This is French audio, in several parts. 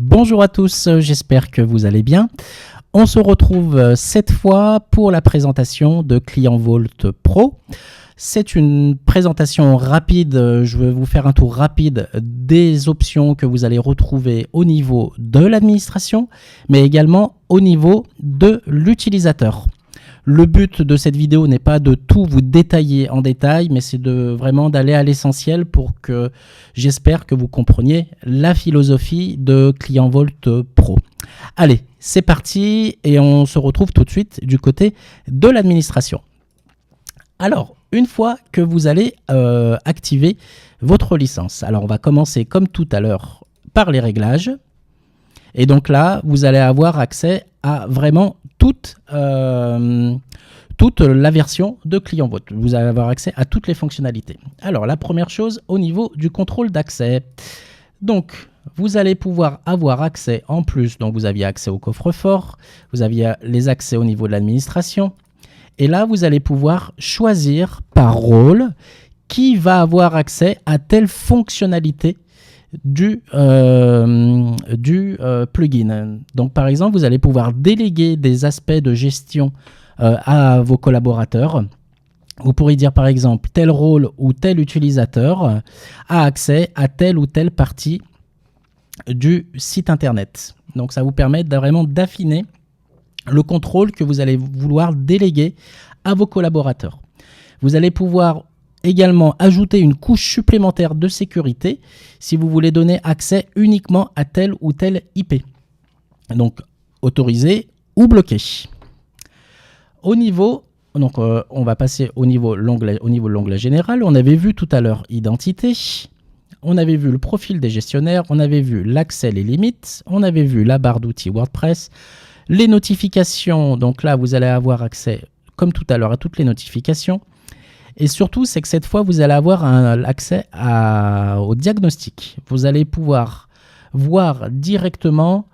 Bonjour à tous, j'espère que vous allez bien. On se retrouve cette fois pour la présentation de Client Vault Pro. C'est une présentation rapide, je vais vous faire un tour rapide des options que vous allez retrouver au niveau de l'administration, mais également au niveau de l'utilisateur. Le but de cette vidéo n'est pas de tout vous détailler en détail, mais c'est vraiment d'aller à l'essentiel pour que j'espère que vous compreniez la philosophie de Client Vault Pro. Allez, c'est parti et on se retrouve tout de suite du côté de l'administration. Alors, une fois que vous allez activer votre licence, alors on va commencer comme tout à l'heure par les réglages. Et donc là, vous allez avoir accès à vraiment toute la version de Client Vault. Vous allez avoir accès à toutes les fonctionnalités. Alors, la première chose, au niveau du contrôle d'accès. Donc, vous allez pouvoir avoir accès en plus. Donc, vous aviez accès au coffre-fort. Vous aviez les accès au niveau de l'administration. Et là, vous allez pouvoir choisir par rôle qui va avoir accès à telle fonctionnalité du plugin. Donc, par exemple, vous allez pouvoir déléguer des aspects de gestion à vos collaborateurs. Vous pourrez dire, par exemple, tel rôle ou tel utilisateur a accès à telle ou telle partie du site Internet. Donc, ça vous permet vraiment d'affiner le contrôle que vous allez vouloir déléguer à vos collaborateurs. Vous allez pouvoir également ajouter une couche supplémentaire de sécurité si vous voulez donner accès uniquement à tel ou tel IP. Donc, autorisé ou bloqué. Au niveau, donc on va passer au niveau de l'onglet général. On avait vu tout à l'heure identité. On avait vu le profil des gestionnaires. On avait vu l'accès, les limites. On avait vu la barre d'outils WordPress. Les notifications, donc là, vous allez avoir accès, comme tout à l'heure, à toutes les notifications. Et surtout, c'est que cette fois, vous allez avoir accès au diagnostic. Vous allez pouvoir voir directement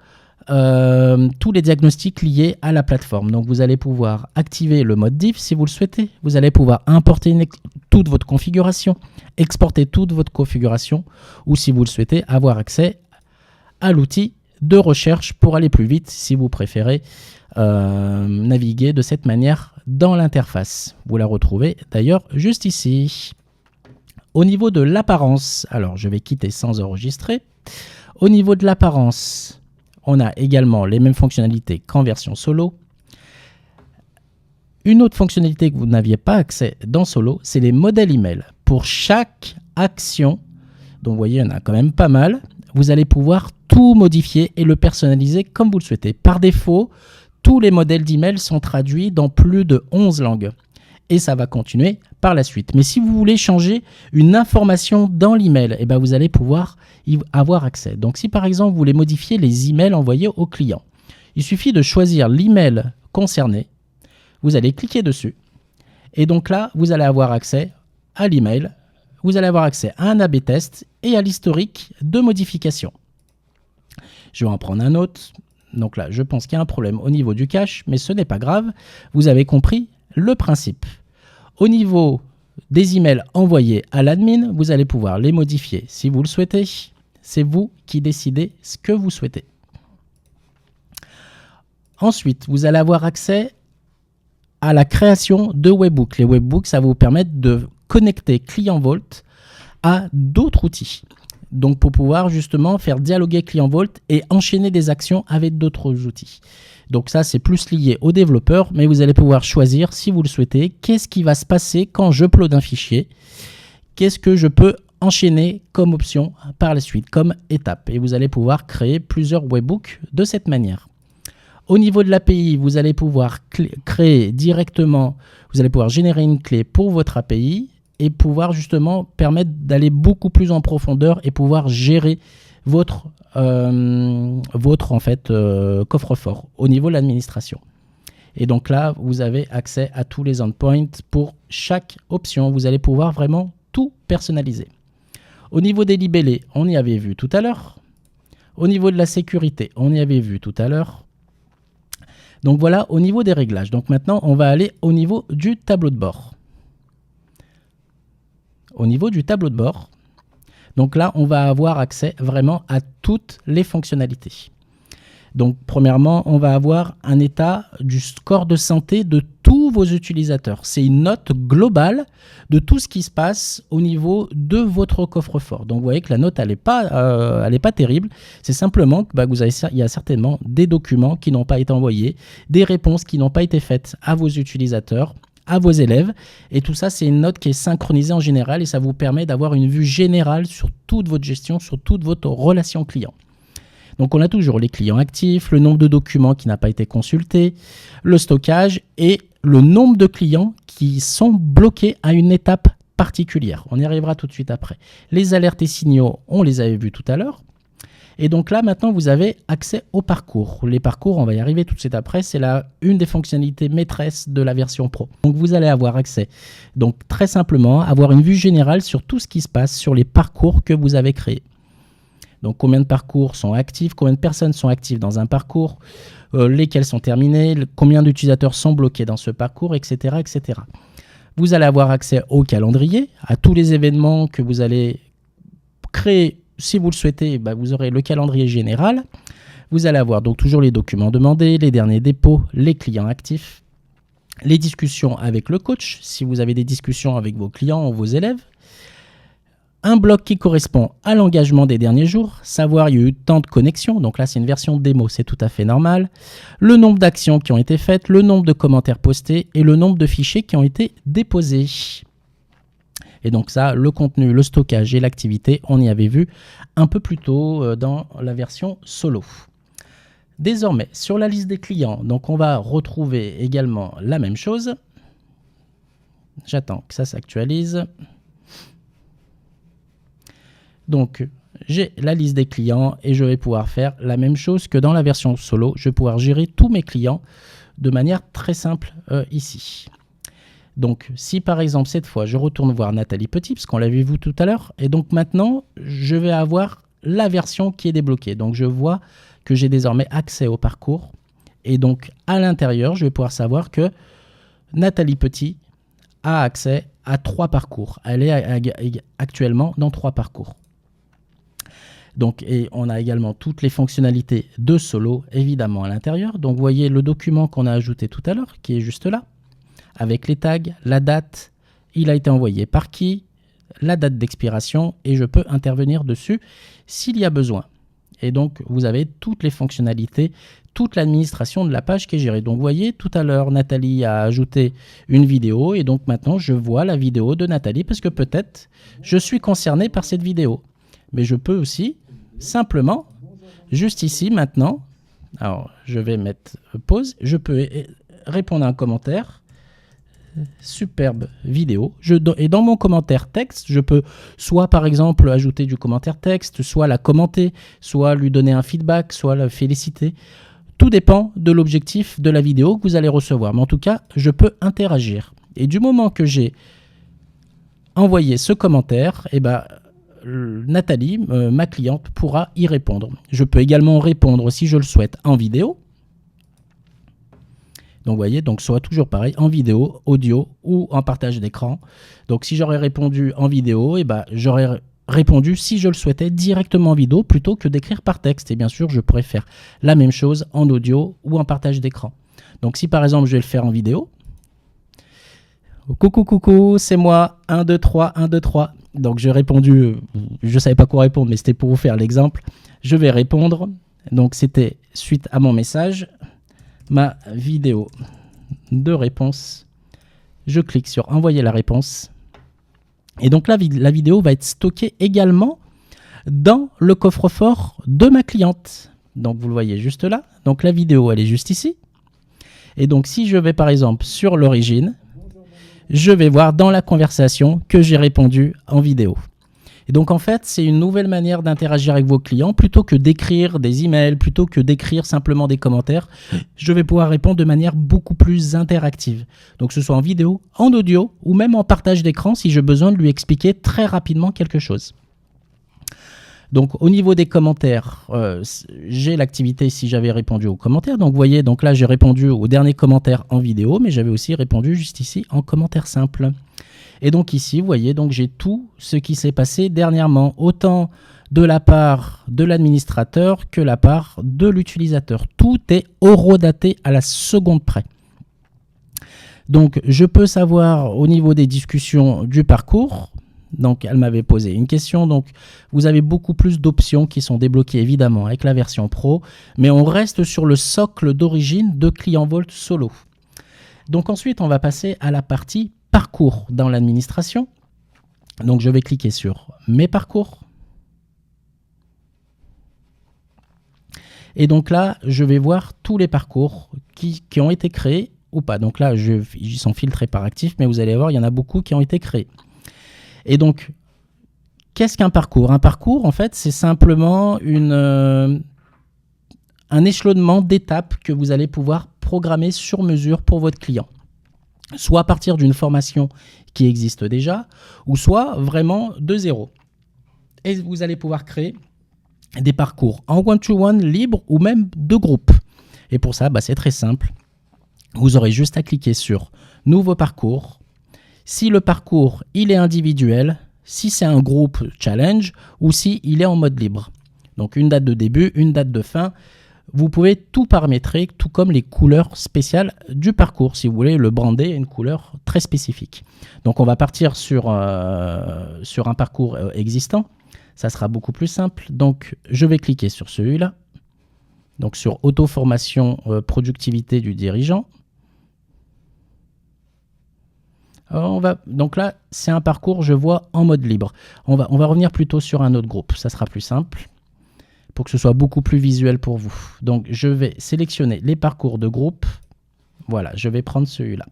tous les diagnostics liés à la plateforme. Donc, vous allez pouvoir activer le mode diff si vous le souhaitez. Vous allez pouvoir importer toute votre configuration, exporter toute votre configuration, ou si vous le souhaitez, avoir accès à l'outil de recherche pour aller plus vite si vous préférez naviguer de cette manière dans l'interface. Vous la retrouvez d'ailleurs juste ici. Au niveau de l'apparence, alors je vais quitter sans enregistrer. Au niveau de l'apparence, on a également les mêmes fonctionnalités qu'en version solo. Une autre fonctionnalité que vous n'aviez pas accès dans solo, c'est les modèles email. Pour chaque action, donc vous voyez, il y en a quand même pas mal, vous allez pouvoir tout modifier et le personnaliser comme vous le souhaitez. Par défaut, tous les modèles d'email sont traduits dans plus de 11 langues. Et ça va continuer par la suite. Mais si vous voulez changer une information dans l'email, eh ben vous allez pouvoir y avoir accès. Donc si par exemple vous voulez modifier les emails envoyés au client, il suffit de choisir l'email concerné. Vous allez cliquer dessus. Et donc là, vous allez avoir accès à l'email. Vous allez avoir accès à un A/B test et à l'historique de modification. Je vais en prendre un autre. Donc là, je pense qu'il y a un problème au niveau du cache, mais ce n'est pas grave. Vous avez compris le principe. Au niveau des emails envoyés à l'admin, vous allez pouvoir les modifier si vous le souhaitez. C'est vous qui décidez ce que vous souhaitez. Ensuite, vous allez avoir accès à la création de webbooks. Les webbooks, ça va vous permettre de connecter Client Vault à d'autres outils. Donc, pour pouvoir justement faire dialoguer Client Vault et enchaîner des actions avec d'autres outils. Donc ça, c'est plus lié aux développeurs, mais vous allez pouvoir choisir, si vous le souhaitez, qu'est-ce qui va se passer quand j'upload un fichier, qu'est-ce que je peux enchaîner comme option par la suite, comme étape. Et vous allez pouvoir créer plusieurs webbooks de cette manière. Au niveau de l'API, vous allez pouvoir créer directement, vous allez pouvoir générer une clé pour votre API et pouvoir justement permettre d'aller beaucoup plus en profondeur et pouvoir gérer votre coffre-fort au niveau de l'administration. Et donc là, vous avez accès à tous les endpoints pour chaque option. Vous allez pouvoir vraiment tout personnaliser. Au niveau des libellés, on y avait vu tout à l'heure. Au niveau de la sécurité, on y avait vu tout à l'heure. Donc voilà, au niveau des réglages. Donc maintenant, on va aller au niveau du tableau de bord. Au niveau du tableau de bord, Donc là, on va avoir accès vraiment à toutes les fonctionnalités. Donc premièrement, on va avoir un état du score de santé de tous vos utilisateurs. C'est une note globale de tout ce qui se passe au niveau de votre coffre-fort. Donc vous voyez que la note, elle n'est pas terrible. C'est simplement que il y a certainement des documents qui n'ont pas été envoyés, des réponses qui n'ont pas été faites à vos utilisateurs, à vos élèves. Et tout ça, c'est une note qui est synchronisée en général et ça vous permet d'avoir une vue générale sur toute votre gestion, sur toute votre relation client. Donc on a toujours les clients actifs, le nombre de documents qui n'a pas été consulté, le stockage et le nombre de clients qui sont bloqués à une étape particulière. On y arrivera tout de suite après. Les alertes et signaux, on les avait vus tout à l'heure. Et donc là, maintenant, vous avez accès au parcours. Les parcours, on va y arriver tout de suite après, c'est une des fonctionnalités maîtresses de la version Pro. Donc vous allez avoir accès, donc très simplement, avoir une vue générale sur tout ce qui se passe sur les parcours que vous avez créés. Donc combien de parcours sont actifs, combien de personnes sont actives dans un parcours, lesquels sont terminés, combien d'utilisateurs sont bloqués dans ce parcours, etc., etc. Vous allez avoir accès au calendrier, à tous les événements que vous allez créer. Si vous le souhaitez, vous aurez le calendrier général. Vous allez avoir donc toujours les documents demandés, les derniers dépôts, les clients actifs, les discussions avec le coach, si vous avez des discussions avec vos clients ou vos élèves. Un bloc qui correspond à l'engagement des derniers jours, savoir il y a eu tant de connexions, donc là c'est une version démo, c'est tout à fait normal, le nombre d'actions qui ont été faites, le nombre de commentaires postés et le nombre de fichiers qui ont été déposés. Et donc ça, le contenu, le stockage et l'activité, on y avait vu un peu plus tôt dans la version solo. Désormais, sur la liste des clients, donc on va retrouver également la même chose. J'attends que ça s'actualise. Donc, j'ai la liste des clients et je vais pouvoir faire la même chose que dans la version solo. Je vais pouvoir gérer tous mes clients de manière très simple ici. Donc, si par exemple, cette fois, je retourne voir Nathalie Petit, parce qu'on l'avait vu tout à l'heure, et donc maintenant, je vais avoir la version qui est débloquée. Donc, je vois que j'ai désormais accès au parcours. Et donc, à l'intérieur, je vais pouvoir savoir que Nathalie Petit a accès à 3 parcours. Elle est actuellement dans 3 parcours. Donc, et on a également toutes les fonctionnalités de solo, évidemment, à l'intérieur. Donc, vous voyez le document qu'on a ajouté tout à l'heure, qui est juste là, avec les tags, la date, il a été envoyé par qui, la date d'expiration, et je peux intervenir dessus s'il y a besoin. Et donc, vous avez toutes les fonctionnalités, toute l'administration de la page qui est gérée. Donc, vous voyez, tout à l'heure, Nathalie a ajouté une vidéo, et donc maintenant, je vois la vidéo de Nathalie, parce que peut-être, je suis concerné par cette vidéo. Mais je peux aussi simplement, juste ici, maintenant, alors je vais mettre pause, je peux répondre à un commentaire, superbe vidéo, et dans mon commentaire texte, je peux soit par exemple ajouter du commentaire texte, soit la commenter, soit lui donner un feedback, soit la féliciter. Tout dépend de l'objectif de la vidéo que vous allez recevoir, mais en tout cas, je peux interagir. Et du moment que j'ai envoyé ce commentaire, Nathalie, ma cliente, pourra y répondre. Je peux également répondre, si je le souhaite, en vidéo. Donc, vous voyez, donc soit toujours pareil, en vidéo, audio ou en partage d'écran. Donc, si j'aurais répondu en vidéo, j'aurais répondu, si je le souhaitais, directement en vidéo plutôt que d'écrire par texte. Et bien sûr, je pourrais faire la même chose en audio ou en partage d'écran. Donc, si par exemple, je vais le faire en vidéo, coucou, c'est moi, 1, 2, 3, 1, 2, 3. Donc, j'ai répondu, je ne savais pas quoi répondre, mais c'était pour vous faire l'exemple. Je vais répondre. Donc, c'était suite à mon message, ma vidéo de réponse. Je clique sur envoyer la réponse. Et donc, la vidéo va être stockée également dans le coffre-fort de ma cliente. Donc, vous le voyez juste là. Donc, la vidéo, elle est juste ici. Et donc, si je vais par exemple sur l'origine, je vais voir dans la conversation que j'ai répondu en vidéo. Et donc, en fait, c'est une nouvelle manière d'interagir avec vos clients. Plutôt que d'écrire des emails, plutôt que d'écrire simplement des commentaires, je vais pouvoir répondre de manière beaucoup plus interactive. Donc, que ce soit en vidéo, en audio ou même en partage d'écran si j'ai besoin de lui expliquer très rapidement quelque chose. Donc au niveau des commentaires, j'ai l'activité si j'avais répondu aux commentaires. Donc vous voyez, donc là j'ai répondu au dernier commentaire en vidéo, mais j'avais aussi répondu juste ici en commentaire simple. Et donc ici, vous voyez, donc j'ai tout ce qui s'est passé dernièrement, autant de la part de l'administrateur que la part de l'utilisateur. Tout est horodaté à la seconde près. Donc je peux savoir au niveau des discussions du parcours. Donc elle m'avait posé une question, donc vous avez beaucoup plus d'options qui sont débloquées évidemment avec la version Pro, mais on reste sur le socle d'origine de ClientVault Solo. Donc ensuite on va passer à la partie parcours dans l'administration. Donc je vais cliquer sur mes parcours. Et donc là je vais voir tous les parcours qui ont été créés ou pas. Donc là ils sont filtrés par actif, mais vous allez voir il y en a beaucoup qui ont été créés. Et donc, qu'est-ce qu'un parcours? Un parcours, en fait, c'est simplement un échelonnement d'étapes que vous allez pouvoir programmer sur mesure pour votre client. Soit à partir d'une formation qui existe déjà, ou soit vraiment de zéro. Et vous allez pouvoir créer des parcours en one-to-one, libre ou même de groupe. Et pour ça, c'est très simple. Vous aurez juste à cliquer sur « Nouveau parcours ». Si le parcours il est individuel, si c'est un groupe challenge ou si il est en mode libre. Donc une date de début, une date de fin. Vous pouvez tout paramétrer, tout comme les couleurs spéciales du parcours. Si vous voulez le brander à une couleur très spécifique. Donc on va partir sur un parcours existant. Ça sera beaucoup plus simple. Donc je vais cliquer sur celui-là. Donc sur auto-formation productivité du dirigeant. Donc là, c'est un parcours, je vois, en mode libre. On va revenir plutôt sur un autre groupe. Ça sera plus simple pour que ce soit beaucoup plus visuel pour vous. Donc, je vais sélectionner les parcours de groupe. Voilà, je vais prendre celui-là.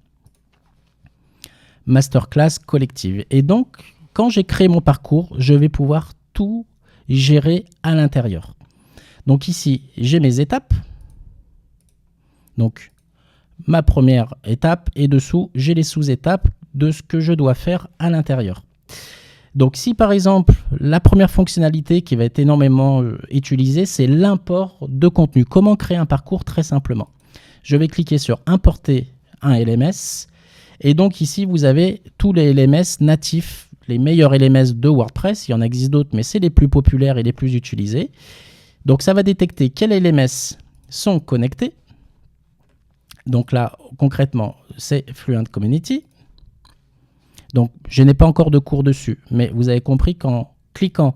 Masterclass collective. Et donc, quand j'ai créé mon parcours, je vais pouvoir tout gérer à l'intérieur. Donc ici, j'ai mes étapes. Donc, ma première étape et dessous, j'ai les sous-étapes de ce que je dois faire à l'intérieur. Donc si par exemple, la première fonctionnalité qui va être énormément utilisée, c'est l'import de contenu. Comment créer un parcours très simplement? Je vais cliquer sur importer un LMS et donc ici vous avez tous les LMS natifs, les meilleurs LMS de WordPress. Il y en existe d'autres mais c'est les plus populaires et les plus utilisés. Donc ça va détecter quels LMS sont connectés. Donc là, concrètement, c'est Fluent Community. Donc, je n'ai pas encore de cours dessus, mais vous avez compris qu'en cliquant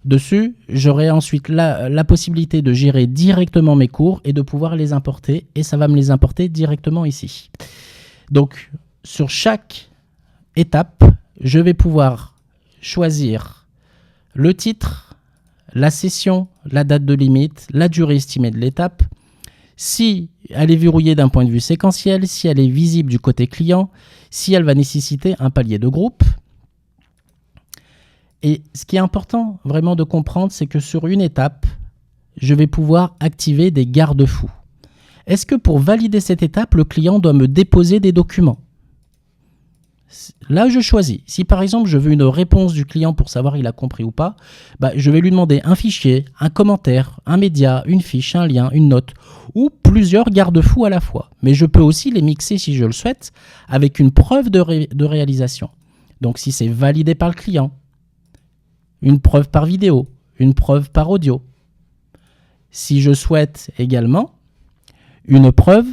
dessus, j'aurai ensuite la possibilité de gérer directement mes cours et de pouvoir les importer. Et ça va me les importer directement ici. Donc, sur chaque étape, je vais pouvoir choisir le titre, la session, la date de limite, la durée estimée de l'étape, si elle est verrouillée d'un point de vue séquentiel, si elle est visible du côté client, si elle va nécessiter un palier de groupe. Et ce qui est important vraiment de comprendre, c'est que sur une étape, je vais pouvoir activer des garde-fous. Est-ce que pour valider cette étape, le client doit me déposer des documents? Là, je choisis. Si par exemple, je veux une réponse du client pour savoir il a compris ou pas, je vais lui demander un fichier, un commentaire, un média, une fiche, un lien, une note ou plusieurs garde-fous à la fois. Mais je peux aussi les mixer si je le souhaite avec une preuve de réalisation. Donc si c'est validé par le client, une preuve par vidéo, une preuve par audio. Si je souhaite également une preuve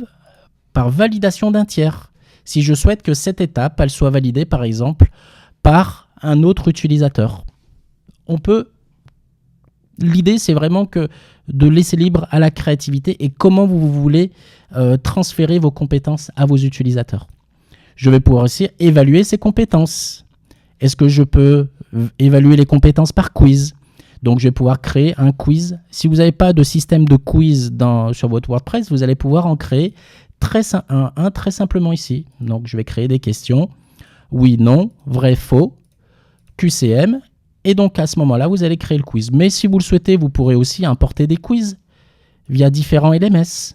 par validation d'un tiers. Si je souhaite que cette étape, elle soit validée, par exemple, par un autre utilisateur. L'idée, c'est vraiment de laisser libre à la créativité et comment vous voulez transférer vos compétences à vos utilisateurs. Je vais pouvoir aussi évaluer ces compétences. Est-ce que je peux évaluer les compétences par quiz? Donc, je vais pouvoir créer un quiz. Si vous n'avez pas de système de quiz sur votre WordPress, vous allez pouvoir en créer très simplement ici. Donc, je vais créer des questions. Oui, non, vrai, faux, QCM. Et donc, à ce moment-là, vous allez créer le quiz. Mais si vous le souhaitez, vous pourrez aussi importer des quiz via différents LMS.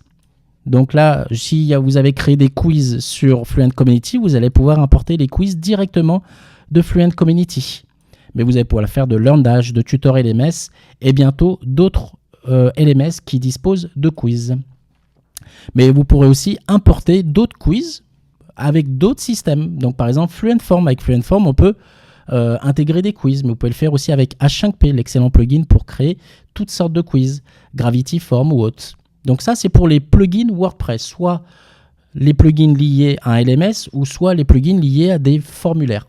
Donc là, si vous avez créé des quiz sur Fluent Community, vous allez pouvoir importer les quiz directement de Fluent Community. mais vous allez pouvoir faire de LearnDash, de Tutor LMS et bientôt d'autres LMS qui disposent de quiz. Mais vous pourrez aussi importer d'autres quiz avec d'autres systèmes. Donc par exemple FluentForm, avec FluentForm on peut intégrer des quiz, mais vous pouvez le faire aussi avec H5P, l'excellent plugin pour créer toutes sortes de quiz, Gravity Form ou autres. Donc ça c'est pour les plugins WordPress, soit les plugins liés à un LMS ou soit les plugins liés à des formulaires,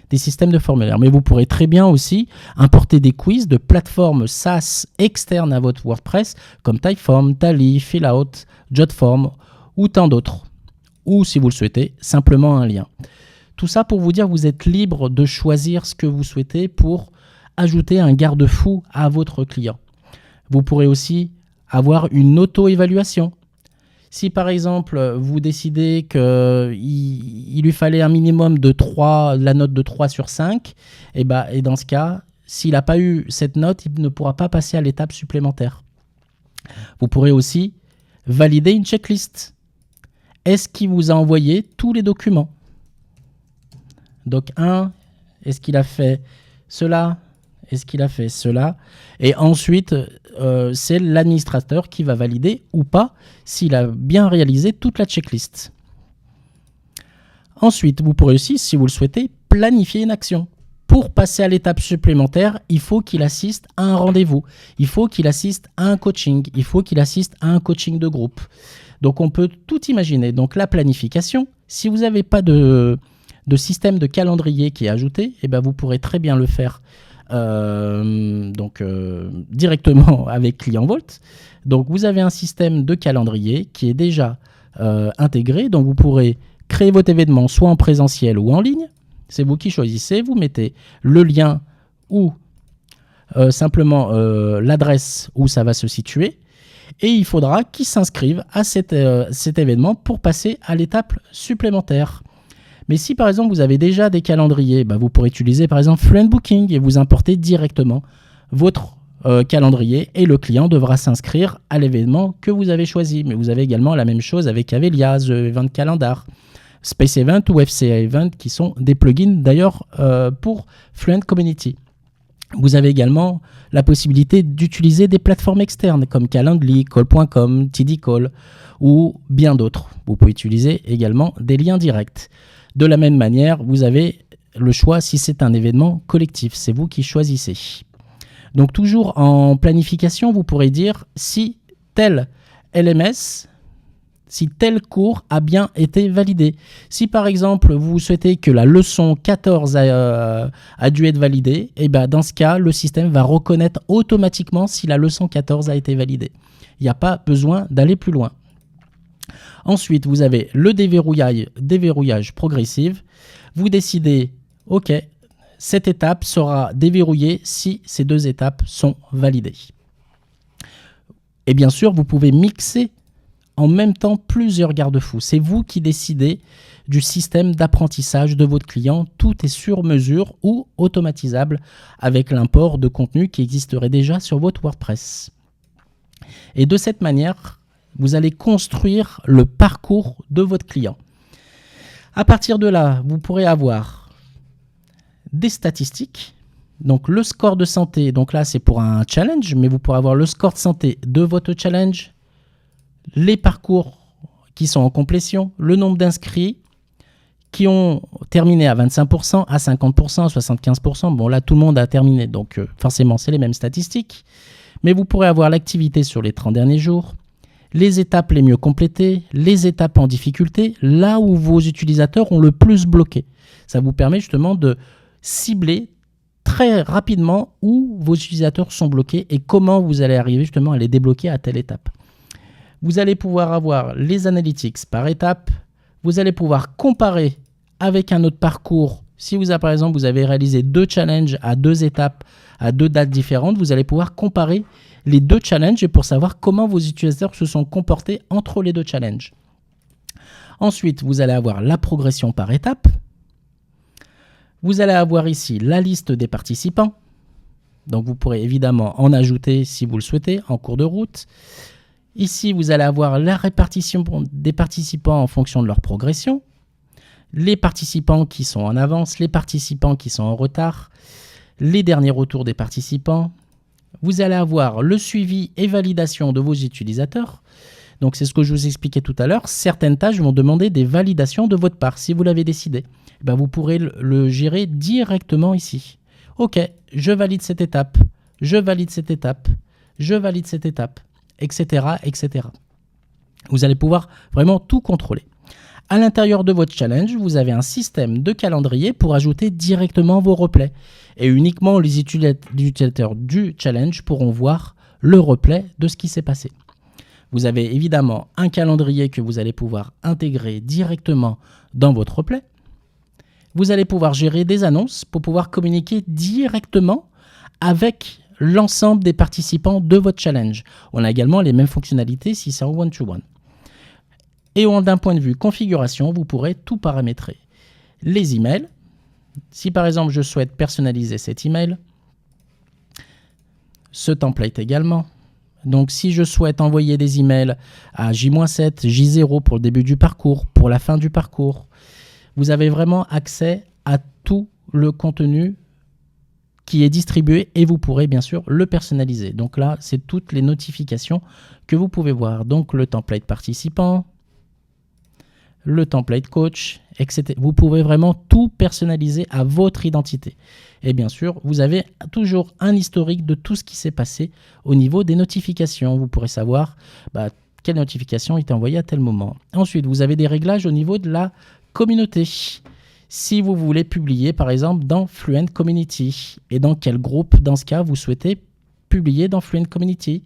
des systèmes de formulaires. Mais vous pourrez très bien aussi importer des quiz de plateformes SaaS externes à votre WordPress comme Typeform, Tally, Fillout, Jotform ou tant d'autres. Ou si vous le souhaitez, simplement un lien. Tout ça pour vous dire que vous êtes libre de choisir ce que vous souhaitez pour ajouter un garde-fou à votre client. Vous pourrez aussi avoir une auto-évaluation. Si par exemple vous décidez qu'il lui fallait un minimum de 3, la note de 3 sur 5, et dans ce cas, s'il n'a pas eu cette note, il ne pourra pas passer à l'étape supplémentaire. Vous pourrez aussi valider une checklist. Est-ce qu'il vous a envoyé tous les documents? Donc 1, est-ce qu'il a fait cela? Est-ce qu'il a fait cela? Et ensuite, c'est l'administrateur qui va valider ou pas s'il a bien réalisé toute la checklist. Ensuite, vous pourrez aussi, si vous le souhaitez, planifier une action. Pour passer à l'étape supplémentaire, il faut qu'il assiste à un rendez-vous. Il faut qu'il assiste à un coaching. Il faut qu'il assiste à un coaching de groupe. Donc, on peut tout imaginer. Donc, la planification, si vous n'avez pas de système de calendrier qui est ajouté, vous pourrez très bien le faire directement avec ClientVault. Donc vous avez un système de calendrier qui est déjà intégré, donc vous pourrez créer votre événement soit en présentiel ou en ligne, c'est vous qui choisissez, vous mettez le lien ou simplement l'adresse où ça va se situer et il faudra qu'ils s'inscrivent à cet événement pour passer à l'étape supplémentaire. Mais si par exemple vous avez déjà des calendriers, vous pourrez utiliser par exemple Fluent Booking et vous importer directement votre calendrier et le client devra s'inscrire à l'événement que vous avez choisi. Mais vous avez également la même chose avec Avelia, The Event Calendar, Space Event ou FCA Event qui sont des plugins d'ailleurs pour Fluent Community. Vous avez également la possibilité d'utiliser des plateformes externes comme Calendly, Call.com, TDCall ou bien d'autres. Vous pouvez utiliser également des liens directs. De la même manière, vous avez le choix si c'est un événement collectif. C'est vous qui choisissez. Donc toujours en planification, vous pourrez dire si tel LMS, si tel cours a bien été validé. Si par exemple, vous souhaitez que la leçon 14 a dû être validée, dans ce cas, le système va reconnaître automatiquement si la leçon 14 a été validée. Il n'y a pas besoin d'aller plus loin. Ensuite, vous avez le déverrouillage progressif. Vous décidez, OK, cette étape sera déverrouillée si ces deux étapes sont validées. Et bien sûr, vous pouvez mixer en même temps plusieurs garde-fous. C'est vous qui décidez du système d'apprentissage de votre client. Tout est sur mesure ou automatisable avec l'import de contenu qui existerait déjà sur votre WordPress. Et de cette manière, vous allez construire le parcours de votre client. À partir de là, vous pourrez avoir des statistiques. Donc le score de santé, donc là c'est pour un challenge, mais vous pourrez avoir le score de santé de votre challenge, les parcours qui sont en complétion, le nombre d'inscrits qui ont terminé à 25%, à 50%, à 75%. Bon là tout le monde a terminé, donc forcément c'est les mêmes statistiques. Mais vous pourrez avoir l'activité sur les 30 derniers jours, les étapes les mieux complétées, les étapes en difficulté, là où vos utilisateurs ont le plus bloqué. Ça vous permet justement de cibler très rapidement où vos utilisateurs sont bloqués et comment vous allez arriver justement à les débloquer à telle étape. Vous allez pouvoir avoir les analytics par étape. Vous allez pouvoir comparer avec un autre parcours. Si vous avez, par exemple, vous avez réalisé 2 challenges à 2 étapes, à 2 dates différentes, vous allez pouvoir comparer les 2 challenges et pour savoir comment vos utilisateurs se sont comportés entre les 2 challenges. Ensuite, vous allez avoir la progression par étape. Vous allez avoir ici la liste des participants. Donc, vous pourrez évidemment en ajouter si vous le souhaitez en cours de route. Ici, vous allez avoir la répartition des participants en fonction de leur progression. Les participants qui sont en avance, les participants qui sont en retard. les derniers retours des participants. Vous allez avoir le suivi et validation de vos utilisateurs. Donc c'est ce que je vous expliquais tout à l'heure. Certaines tâches vont demander des validations de votre part. Si vous l'avez décidé, vous pourrez le gérer directement ici. Ok, je valide cette étape, je valide cette étape, je valide cette étape, etc., etc. Vous allez pouvoir vraiment tout contrôler. À l'intérieur de votre challenge, vous avez un système de calendrier pour ajouter directement vos replays. Et uniquement les utilisateurs du challenge pourront voir le replay de ce qui s'est passé. Vous avez évidemment un calendrier que vous allez pouvoir intégrer directement dans votre replay. Vous allez pouvoir gérer des annonces pour pouvoir communiquer directement avec l'ensemble des participants de votre challenge. On a également les mêmes fonctionnalités si c'est en one-to-one. Et d'un point de vue configuration, vous pourrez tout paramétrer. Les emails, si par exemple je souhaite personnaliser cet email, ce template également. Donc si je souhaite envoyer des emails à J-7, J0 pour le début du parcours, pour la fin du parcours, vous avez vraiment accès à tout le contenu qui est distribué et vous pourrez bien sûr le personnaliser. Donc là, c'est toutes les notifications que vous pouvez voir. Donc le template participant, le template coach, etc. Vous pouvez vraiment tout personnaliser à votre identité. Et bien sûr, vous avez toujours un historique de tout ce qui s'est passé au niveau des notifications. Vous pourrez savoir quelle notification est envoyée à tel moment. Ensuite, vous avez des réglages au niveau de la communauté. Si vous voulez publier, par exemple, dans Fluent Community, et dans quel groupe, dans ce cas, vous souhaitez publier dans Fluent Community.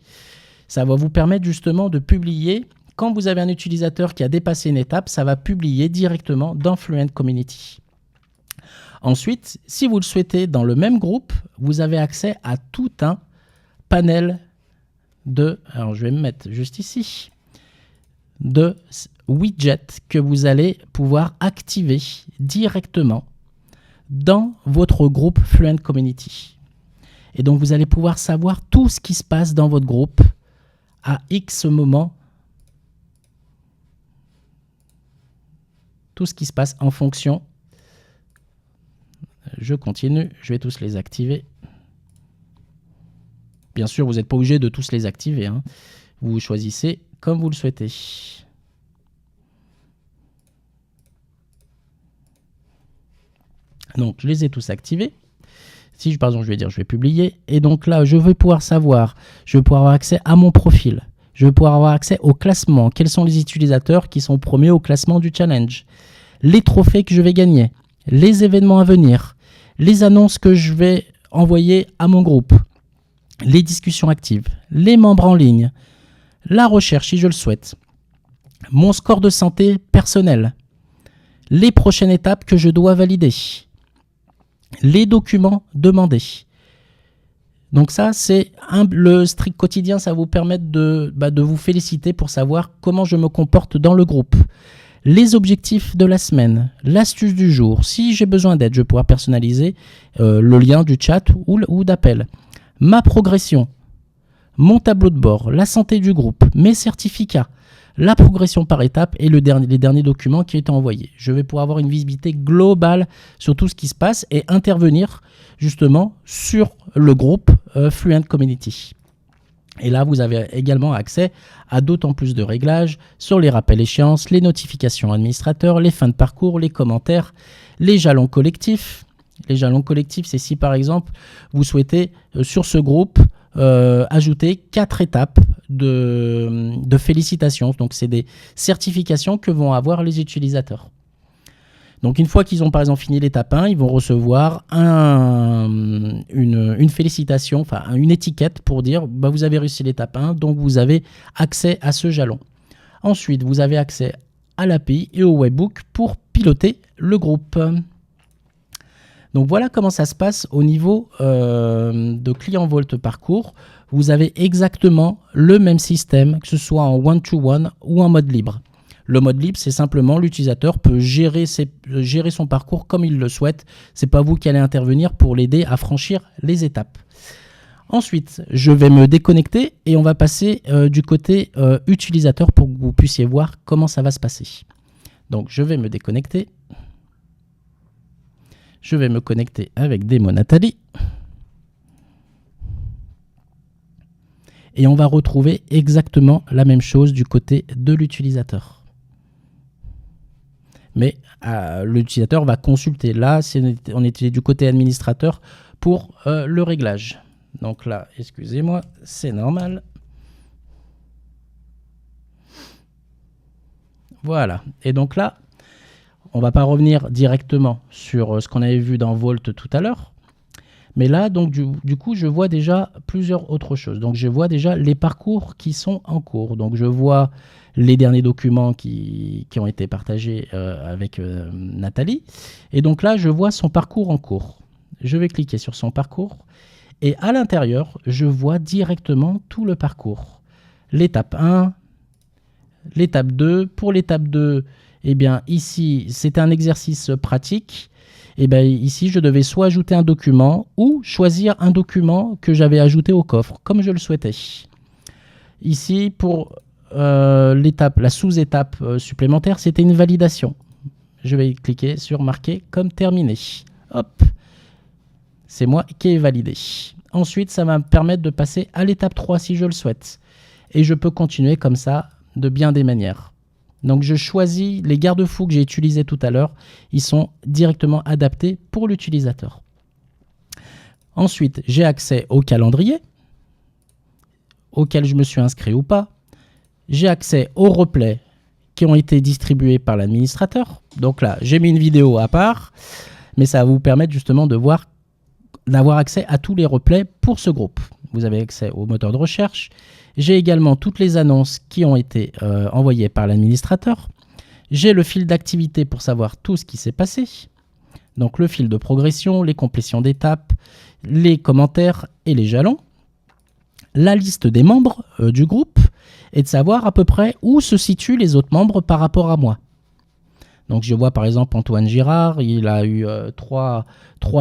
Ça va vous permettre justement de publier. Quand vous avez un utilisateur qui a dépassé une étape, ça va publier directement dans Fluent Community. Ensuite, si vous le souhaitez, dans le même groupe, vous avez accès à tout un panel alors je vais me mettre juste ici, de widgets que vous allez pouvoir activer directement dans votre groupe Fluent Community. Et donc, vous allez pouvoir savoir tout ce qui se passe dans votre groupe à X moment. Tout ce qui se passe en fonction. Je continue, je vais tous les activer. Bien sûr, vous n'êtes pas obligé de tous les activer, hein. Vous choisissez comme vous le souhaitez. Donc, je les ai tous activés. Si, par exemple, je vais dire, je vais publier. Et donc là, je vais pouvoir savoir, je vais pouvoir avoir accès à mon profil. Je vais pouvoir avoir accès au classement. Quels sont les utilisateurs qui sont premiers au classement du challenge? Les trophées que je vais gagner. Les événements à venir. Les annonces que je vais envoyer à mon groupe. Les discussions actives. Les membres en ligne. La recherche, si je le souhaite. Mon score de santé personnel. Les prochaines étapes que je dois valider. Les documents demandés. Donc ça, c'est le strict quotidien. Ça va vous permettre de vous féliciter pour savoir comment je me comporte dans le groupe. Les objectifs de la semaine, l'astuce du jour. Si j'ai besoin d'aide, je vais pouvoir personnaliser le lien du chat ou d'appel. Ma progression, mon tableau de bord, la santé du groupe, mes certificats, la progression par étape et les derniers documents qui ont été envoyés. Je vais pouvoir avoir une visibilité globale sur tout ce qui se passe et intervenir justement sur le groupe Fluent Community. Et là, vous avez également accès à d'autant plus de réglages sur les rappels échéances, les notifications administrateurs, les fins de parcours, les commentaires, les jalons collectifs. Les jalons collectifs, c'est si par exemple, vous souhaitez sur ce groupe ajouter 4 étapes de félicitations. Donc, c'est des certifications que vont avoir les utilisateurs. Donc, une fois qu'ils ont par exemple fini l'étape 1, ils vont recevoir une félicitation, enfin une étiquette pour dire vous avez réussi l'étape 1, donc vous avez accès à ce jalon. Ensuite, vous avez accès à l'API et au webbook pour piloter le groupe. Donc voilà comment ça se passe au niveau de Client Vault Parcours. Vous avez exactement le même système, que ce soit en one-to-one ou en mode libre. Le mode libre, c'est simplement l'utilisateur peut gérer son parcours comme il le souhaite. Ce n'est pas vous qui allez intervenir pour l'aider à franchir les étapes. Ensuite, je vais me déconnecter et on va passer du côté utilisateur pour que vous puissiez voir comment ça va se passer. Donc, je vais me déconnecter. Je vais me connecter avec Démo Nathalie. Et on va retrouver exactement la même chose du côté de l'utilisateur. Mais l'utilisateur va consulter. Là, on était du côté administrateur pour le réglage. Donc là, excusez-moi, c'est normal. Voilà. Et donc là, on ne va pas revenir directement sur ce qu'on avait vu dans Volt tout à l'heure. Mais là, donc, du coup, je vois déjà plusieurs autres choses. Donc, je vois déjà les parcours qui sont en cours. Donc, je vois les derniers documents qui ont été partagés avec Nathalie. Et donc là, je vois son parcours en cours. Je vais cliquer sur son parcours. Et à l'intérieur, je vois directement tout le parcours. L'étape 1, l'étape 2. Pour l'étape 2, eh bien, ici, c'est un exercice pratique. Et bien ici, je devais soit ajouter un document ou choisir un document que j'avais ajouté au coffre, comme je le souhaitais. Ici, pour la sous-étape supplémentaire, c'était une validation. Je vais cliquer sur marquer comme terminé. Hop, c'est moi qui ai validé. Ensuite, ça va me permettre de passer à l'étape 3 si je le souhaite. Et je peux continuer comme ça de bien des manières. Donc je choisis les garde-fous que j'ai utilisés tout à l'heure. Ils sont directement adaptés pour l'utilisateur. Ensuite, j'ai accès au calendrier auquel je me suis inscrit ou pas. J'ai accès aux replays qui ont été distribués par l'administrateur. Donc là, j'ai mis une vidéo à part, mais ça va vous permettre justement d'avoir accès à tous les replays pour ce groupe. Vous avez accès au moteur de recherche. J'ai également toutes les annonces qui ont été envoyées par l'administrateur. J'ai le fil d'activité pour savoir tout ce qui s'est passé. Donc le fil de progression, les complétions d'étapes, les commentaires et les jalons. La liste des membres du groupe et de savoir à peu près où se situent les autres membres par rapport à moi. Donc je vois par exemple Antoine Girard, il a eu 3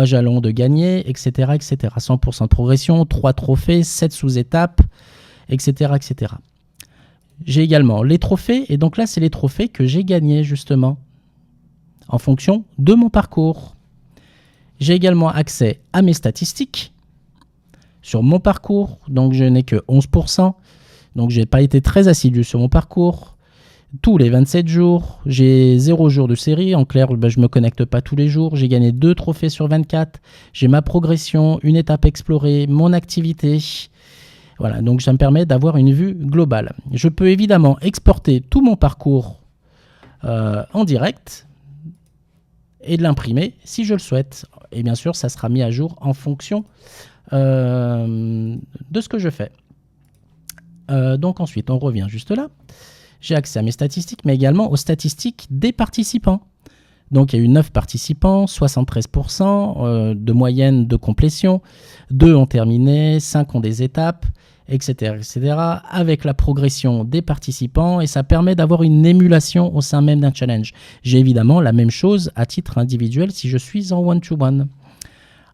jalons de gagné, etc., etc. 100% de progression, 3 trophées, 7 sous-étapes, etc., etc. J'ai également les trophées, et donc là, c'est les trophées que j'ai gagnés, justement, en fonction de mon parcours. J'ai également accès à mes statistiques sur mon parcours, donc je n'ai que 11%, donc je n'ai pas été très assidu sur mon parcours. Tous les 27 jours, j'ai 0 jour de série, en clair, je ne me connecte pas tous les jours, j'ai gagné 2 trophées sur 24, j'ai ma progression, une étape explorée, mon activité. Voilà, donc ça me permet d'avoir une vue globale. Je peux évidemment exporter tout mon parcours en direct et de l'imprimer si je le souhaite. Et bien sûr, ça sera mis à jour en fonction de ce que je fais. Donc ensuite, on revient juste là. J'ai accès à mes statistiques, mais également aux statistiques des participants. Donc, il y a eu 9 participants, 73% de moyenne de complétion, 2 ont terminé, 5 ont des étapes, etc., etc., avec la progression des participants, et ça permet d'avoir une émulation au sein même d'un challenge. J'ai évidemment la même chose à titre individuel si je suis en one-to-one.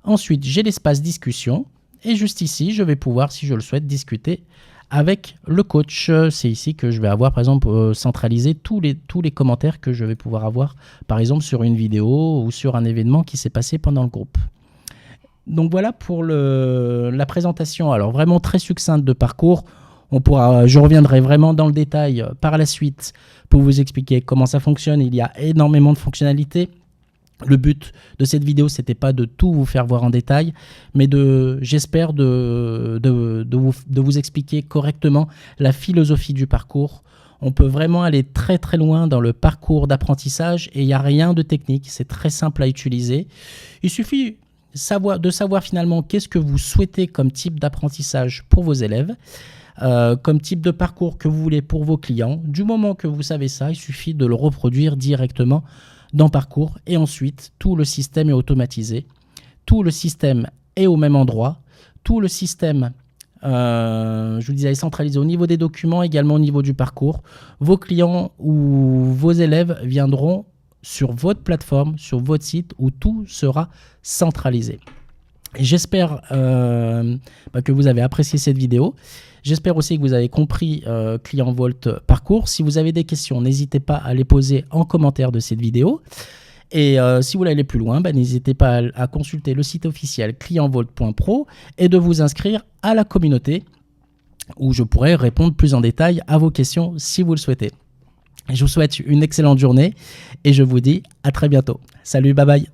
Ensuite, j'ai l'espace discussion, et juste ici, je vais pouvoir, si je le souhaite, discuter avec le coach. C'est ici que je vais avoir, par exemple, centralisé tous les commentaires que je vais pouvoir avoir, par exemple, sur une vidéo ou sur un événement qui s'est passé pendant le groupe. Donc voilà pour la présentation, alors vraiment très succincte de parcours. Je reviendrai vraiment dans le détail par la suite pour vous expliquer comment ça fonctionne. Il y a énormément de fonctionnalités. Le but de cette vidéo, c'était pas de tout vous faire voir en détail, mais j'espère de vous expliquer correctement la philosophie du parcours. On peut vraiment aller très très loin dans le parcours d'apprentissage et il n'y a rien de technique, c'est très simple à utiliser. Il suffit de savoir finalement qu'est-ce que vous souhaitez comme type d'apprentissage pour vos élèves, comme type de parcours que vous voulez pour vos clients. Du moment que vous savez ça, il suffit de le reproduire directement dans Parcours et ensuite tout le système est automatisé, tout le système est au même endroit, tout le système, je vous disais, est centralisé au niveau des documents, également au niveau du parcours. Vos clients ou vos élèves viendront sur votre plateforme, sur votre site où tout sera centralisé. J'espère que vous avez apprécié cette vidéo. J'espère aussi que vous avez compris Client Volt Parcours. Si vous avez des questions, n'hésitez pas à les poser en commentaire de cette vidéo. Et si vous voulez aller plus loin, n'hésitez pas à consulter le site officiel clientvolt.pro et de vous inscrire à la communauté où je pourrai répondre plus en détail à vos questions si vous le souhaitez. Je vous souhaite une excellente journée et je vous dis à très bientôt. Salut, bye bye.